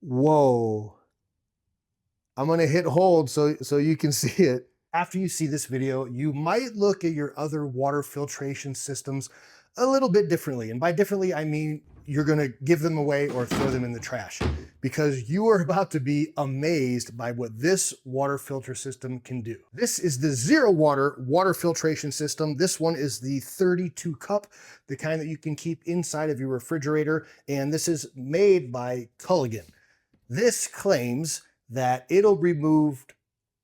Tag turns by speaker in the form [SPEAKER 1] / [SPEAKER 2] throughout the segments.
[SPEAKER 1] Whoa. I'm gonna hit hold so you can see it. After you see this video, you might look at your other water filtration systems a little bit differently. And by differently, I mean you're gonna give them away or throw them in the trash because you are about to be amazed by what this water filter system can do. This is the ZeroWater water filtration system. This one is the 32 cup, the kind that you can keep inside of your refrigerator. And this is made by Culligan. This claims that it'll remove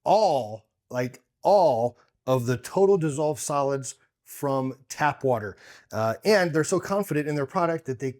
[SPEAKER 1] all of the total dissolved solids from tap water. And they're so confident in their product that they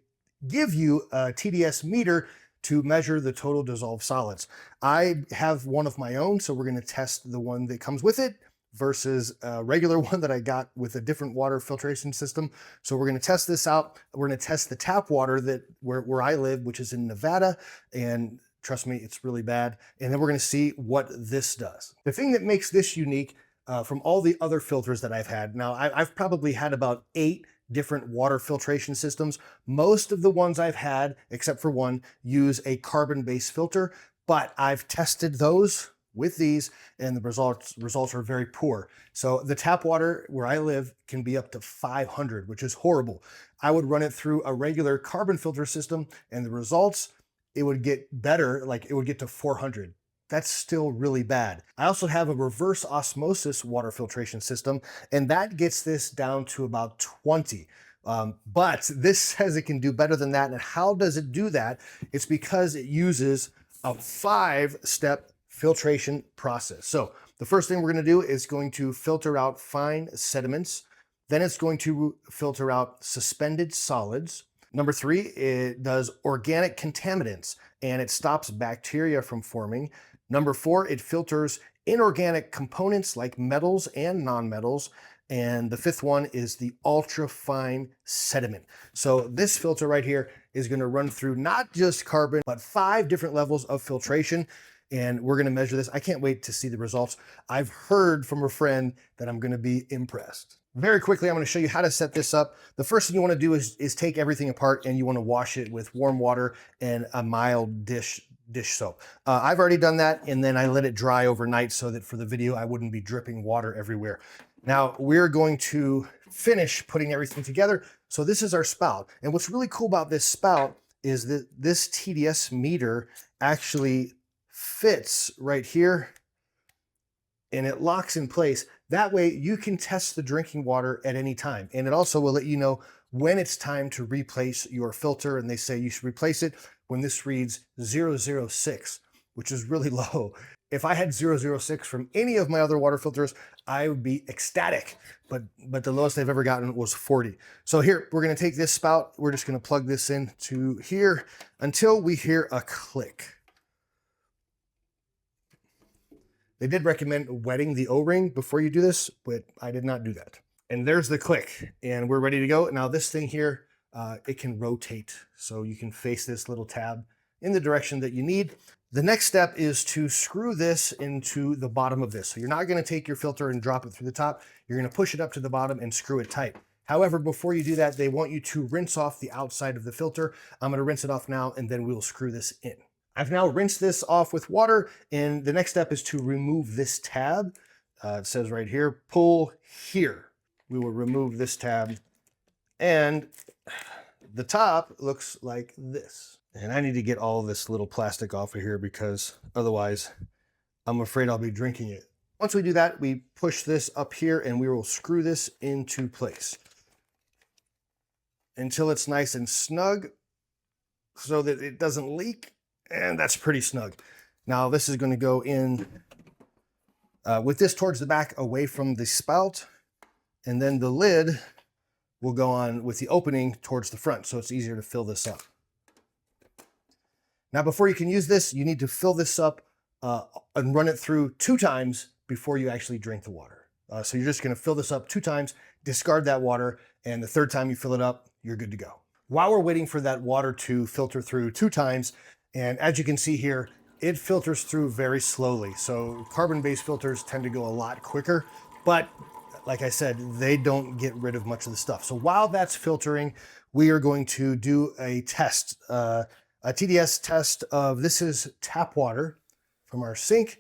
[SPEAKER 1] give you a TDS meter to measure the total dissolved solids. I have one of my own, so we're going to test the one that comes with it versus a regular one that I got with a different water filtration system. So we're going to test this out. We're going to test the tap water that where I live, which is in Nevada, and trust me, it's really bad. And then we're going to see what this does. The thing that makes this unique from all the other filters that I've had, now I've probably had about 8 different water filtration systems. Most of the ones I've had, except for one, use a carbon-based filter, but I've tested those with these and the results are very poor. So the tap water where I live can be up to 500, which is horrible. I would run it through a regular carbon filter system and the results, it would get better, like it would get to 400. That's still really bad. I also have a reverse osmosis water filtration system, and that gets this down to about 20. But this says it can do better than that. And how does it do that? It's because it uses a 5-step filtration process. So the first thing we're going to do is going to filter out fine sediments. Then it's going to filter out suspended solids. Number 3, it does organic contaminants and it stops bacteria from forming. Number 4, it filters inorganic components like metals and nonmetals. And the 5th one is the ultra fine sediment. So this filter right here is going to run through not just carbon, but 5 different levels of filtration. And we're going to measure this. I can't wait to see the results. I've heard from a friend that I'm going to be impressed. Very quickly, I'm going to show you how to set this up. The first thing you want to do is take everything apart and you want to wash it with warm water and a mild dish soap. I've already done that, and then I let it dry overnight so that for the video I wouldn't be dripping water everywhere. Now we're going to finish putting everything together. So this is our spout. And what's really cool about this spout is that this TDS meter actually fits right here and it locks in place. That way you can test the drinking water at any time. And it also will let you know when it's time to replace your filter. And they say you should replace it when this reads 006, which is really low. If I had 006 from any of my other water filters, I would be ecstatic. But the lowest I've ever gotten was 40. So here, we're gonna take this spout. We're just gonna plug this into here until we hear a click. They did recommend wetting the O-ring before you do this, but I did not do that. And there's the click, and we're ready to go. Now this thing here, it can rotate, so you can face this little tab in the direction that you need. The next step is to screw this into the bottom of this. So you're not gonna take your filter and drop it through the top. You're gonna push it up to the bottom and screw it tight. However, before you do that, they want you to rinse off the outside of the filter. I'm gonna rinse it off now, and then we'll screw this in. I've now rinsed this off with water, and the next step is to remove this tab. It says right here, pull here. We will remove this tab, and the top looks like this. And I need to get all this little plastic off of here because otherwise I'm afraid I'll be drinking it. Once we do that, we push this up here and we will screw this into place until it's nice and snug so that it doesn't leak. And that's pretty snug. Now this is going to go in with this towards the back away from the spout. And then the lid will go on with the opening towards the front. So it's easier to fill this up. Now, before you can use this, you need to fill this up and run it through 2 times before you actually drink the water. So you're just going to fill this up 2 times, discard that water. And the 3rd time you fill it up, you're good to go. While we're waiting for that water to filter through 2 times, and as you can see here, it filters through very slowly. So carbon-based filters tend to go a lot quicker, but like I said, they don't get rid of much of the stuff. So while that's filtering, we are going to do a test. a TDS test of, this is tap water from our sink.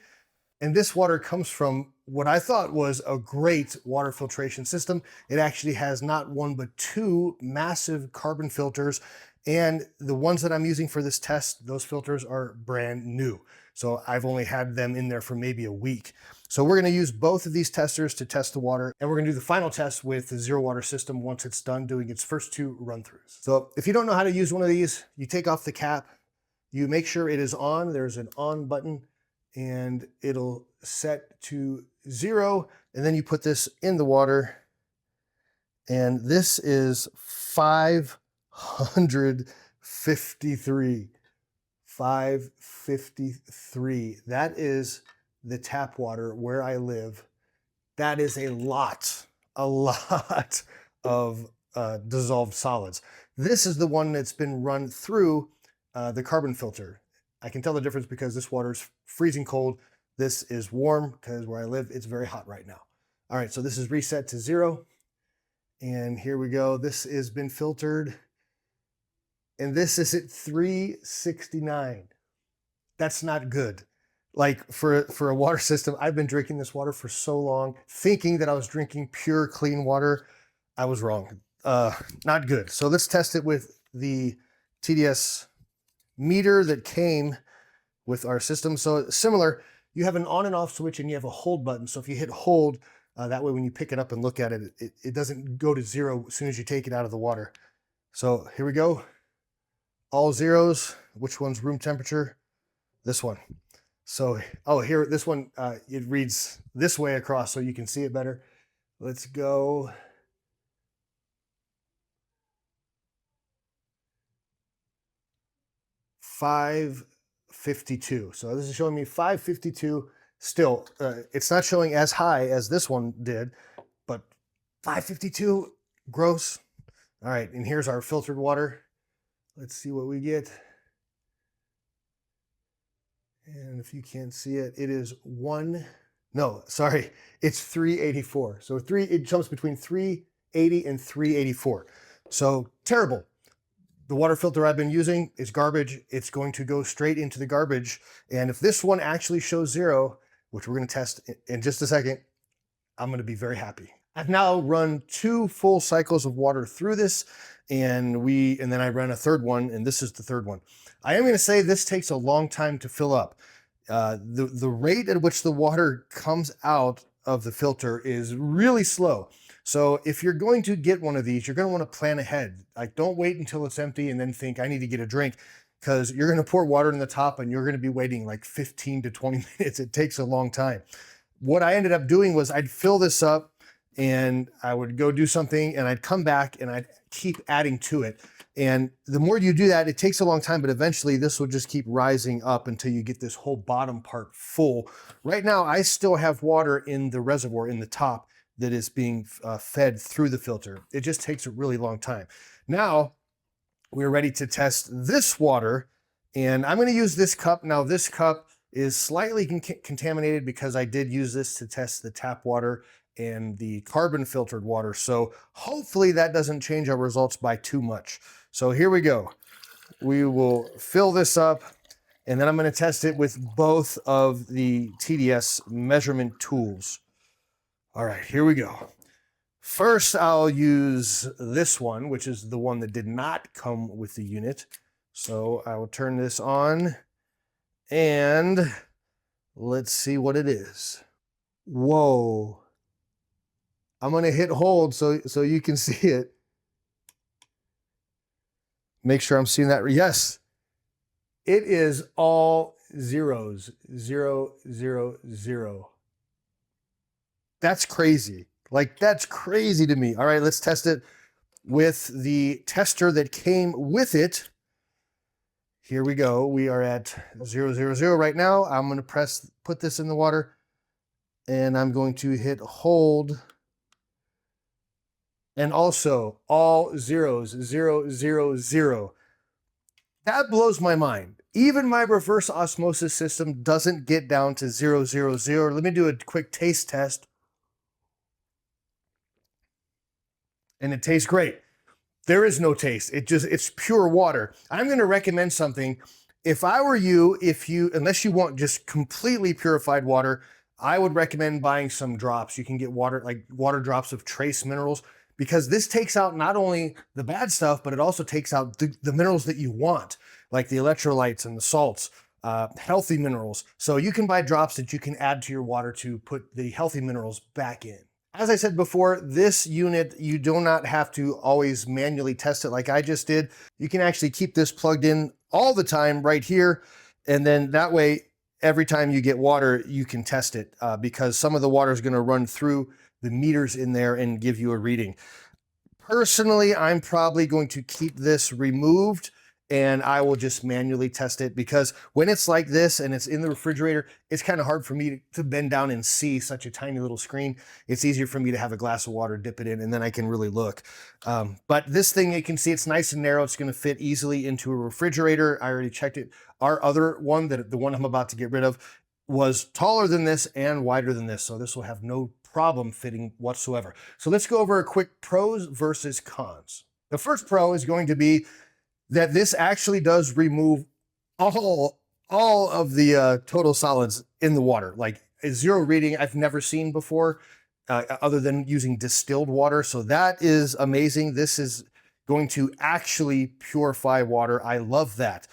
[SPEAKER 1] And this water comes from what I thought was a great water filtration system. It actually has not one, but two massive carbon filters. And the ones that I'm using for this test, those filters are brand new. So I've only had them in there for maybe a week. So we're gonna use both of these testers to test the water, and we're gonna do the final test with the ZeroWater system once it's done doing its first two run-throughs. So if you don't know how to use one of these, you take off the cap, you make sure it is on, there's an on button, and it'll set to 0, and then you put this in the water, and this is 553. 553. That is the tap water where I live. That is a lot of dissolved solids. This is the one that's been run through the carbon filter. I can tell the difference because this water is freezing cold. This is warm because where I live, it's very hot right now. All right, so this is reset to 0. And here we go. This has been filtered. And this is at 369. That's not good. Like for a water system, I've been drinking this water for so long, thinking that I was drinking pure, clean water. I was wrong. Not good. So let's test it with the TDS meter that came with our system. So similar, you have an on and off switch and you have a hold button. So if you hit hold, that way when you pick it up and look at it, it doesn't go to 0 as soon as you take it out of the water. So here we go. All zeros. Which one's room temperature? This one. So, oh, here, this one, it reads this way across so you can see it better. Let's go. $552. So this is showing me 552. Still, it's not showing as high as this one did, but 552, gross. All right, and here's our filtered water. Let's see what we get. And if you can't see it, it is it's 384. So it jumps between 380 and 384. So terrible. The water filter I've been using is garbage. It's going to go straight into the garbage. And if this one actually shows 0, which we're going to test in just a second, I'm going to be very happy. I've now run 2 full cycles of water through this, and then I ran a third one, and this is the third one. I am going to say this takes a long time to fill up. The rate at which the water comes out of the filter is really slow. So if you're going to get one of these, you're going to want to plan ahead. Like, don't wait until it's empty and then think I need to get a drink, because you're going to pour water in the top and you're going to be waiting like 15 to 20 minutes. It takes a long time. What I ended up doing was I'd fill this up and I would go do something and I'd come back and I'd keep adding to it. And the more you do that, it takes a long time, but eventually this will just keep rising up until you get this whole bottom part full. Right now, I still have water in the reservoir in the top that is being fed through the filter. It just takes a really long time. Now, we're ready to test this water, and I'm gonna use this cup. Now, this cup is slightly contaminated because I did use this to test the tap water and the carbon filtered water. So hopefully that doesn't change our results by too much. So here we go. We will fill this up, and then I'm going to test it with both of the TDS measurement tools. All right, here we go. First, I'll use this one, which is the one that did not come with the unit. So I will turn this on, and let's see what it is. Whoa. I'm going to hit hold so you can see it. Make sure I'm seeing that. Yes, it is all zeros. 0, 0, 0. That's crazy. Like, that's crazy to me. All right, let's test it with the tester that came with it. Here we go. We are at 0, 0, 0 right now. I'm going to put this in the water, and I'm going to hit hold. And also all zeros, 0, 0, 0. That blows my mind. Even my reverse osmosis system doesn't get down to 0, 0, 0. Let me do a quick taste test. And it tastes great. There is no taste. It's pure water. I'm going to recommend something. If I were you, unless you want just completely purified water, I would recommend buying some drops. You can get water, like water drops of trace minerals, because this takes out not only the bad stuff, but it also takes out the minerals that you want, like the electrolytes and the salts, healthy minerals. So you can buy drops that you can add to your water to put the healthy minerals back in. As I said before, this unit, you do not have to always manually test it like I just did. You can actually keep this plugged in all the time right here. And then that way, every time you get water, you can test it because some of the water is going to run through the meters in there and give you a reading. Personally, I'm probably going to keep this removed and I will just manually test it, because when it's like this and it's in the refrigerator, it's kind of hard for me to bend down and see such a tiny little screen. It's easier for me to have a glass of water, dip it in, and then I can really look. But this thing, you can see it's nice and narrow. It's going to fit easily into a refrigerator. I already checked it. Our other one, the one I'm about to get rid of, was taller than this and wider than this. So this will have no problem fitting whatsoever. So let's go over a quick pros versus cons. The first pro is going to be that this actually does remove all of the total solids in the water. Like a zero reading I've never seen before, other than using distilled water. So that is amazing. This is going to actually purify water. I love that.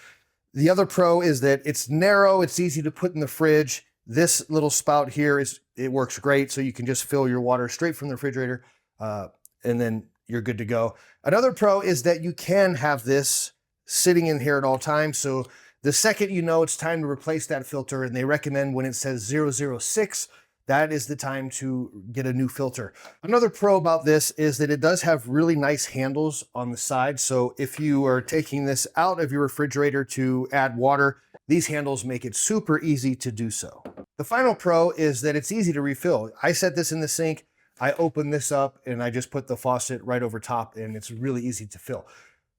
[SPEAKER 1] The other pro is that it's narrow, it's easy to put in the fridge. This little spout here, it works great. So you can just fill your water straight from the refrigerator and then you're good to go. Another pro is that you can have this sitting in here at all times. So the second you know it's time to replace that filter, and they recommend when it says 006, that is the time to get a new filter. Another pro about this is that it does have really nice handles on the side. So if you are taking this out of your refrigerator to add water, these handles make it super easy to do so. The final pro is that it's easy to refill. I set this in the sink, I open this up, and I just put the faucet right over top, and it's really easy to fill.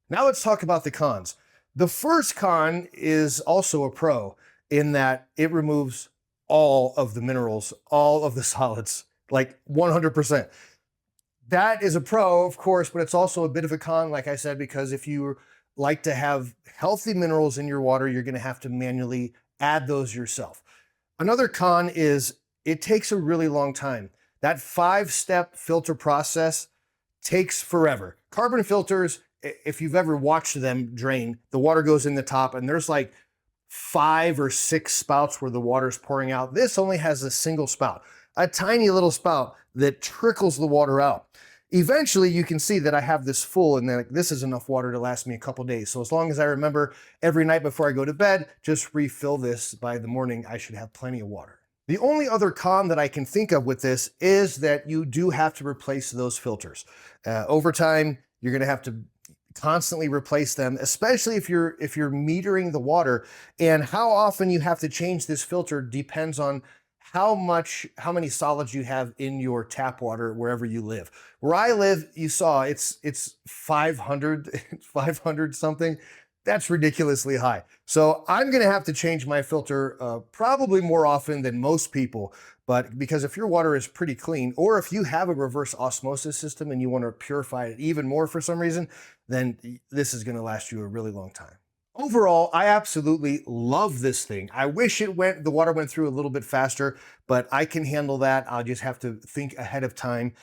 [SPEAKER 1] Now let's talk about the cons. The first con is also a pro in that it removes all of the minerals, all of the solids, like 100%. That is a pro, of course, but it's also a bit of a con, like I said, because if you like to have healthy minerals in your water, you're going to have to manually add those yourself. Another con is it takes a really long time. That 5-step filter process takes forever. Carbon filters, if you've ever watched them drain, the water goes in the top and there's like 5 or 6 spouts where the water's pouring out. This only has a single spout, a tiny little spout that trickles the water out. Eventually you can see that I have this full, and then this is enough water to last me a couple days. So as long as I remember every night before I go to bed, just refill this. By the morning, I should have plenty of water. The only other con that I can think of with this is that you do have to replace those filters. Over time, you're going to have to constantly replace them, especially if you're metering the water. And how often you have to change this filter depends on how many solids you have in your tap water wherever you live. Where I live, you saw it's 500 something. That's ridiculously high. So I'm going to have to change my filter probably more often than most people. But because if your water is pretty clean, or if you have a reverse osmosis system and you want to purify it even more for some reason, then this is going to last you a really long time. Overall, I absolutely love this thing. I wish the water went through a little bit faster, but I can handle that. I'll just have to think ahead of time.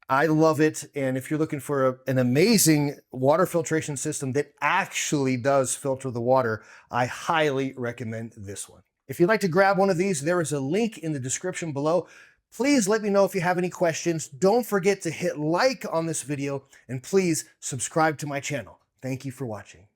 [SPEAKER 1] I love it. And if you're looking for an amazing water filtration system that actually does filter the water, I highly recommend this one. If you'd like to grab one of these, there is a link in the description below. Please let me know if you have any questions. Don't forget to hit like on this video, and please subscribe to my channel. Thank you for watching.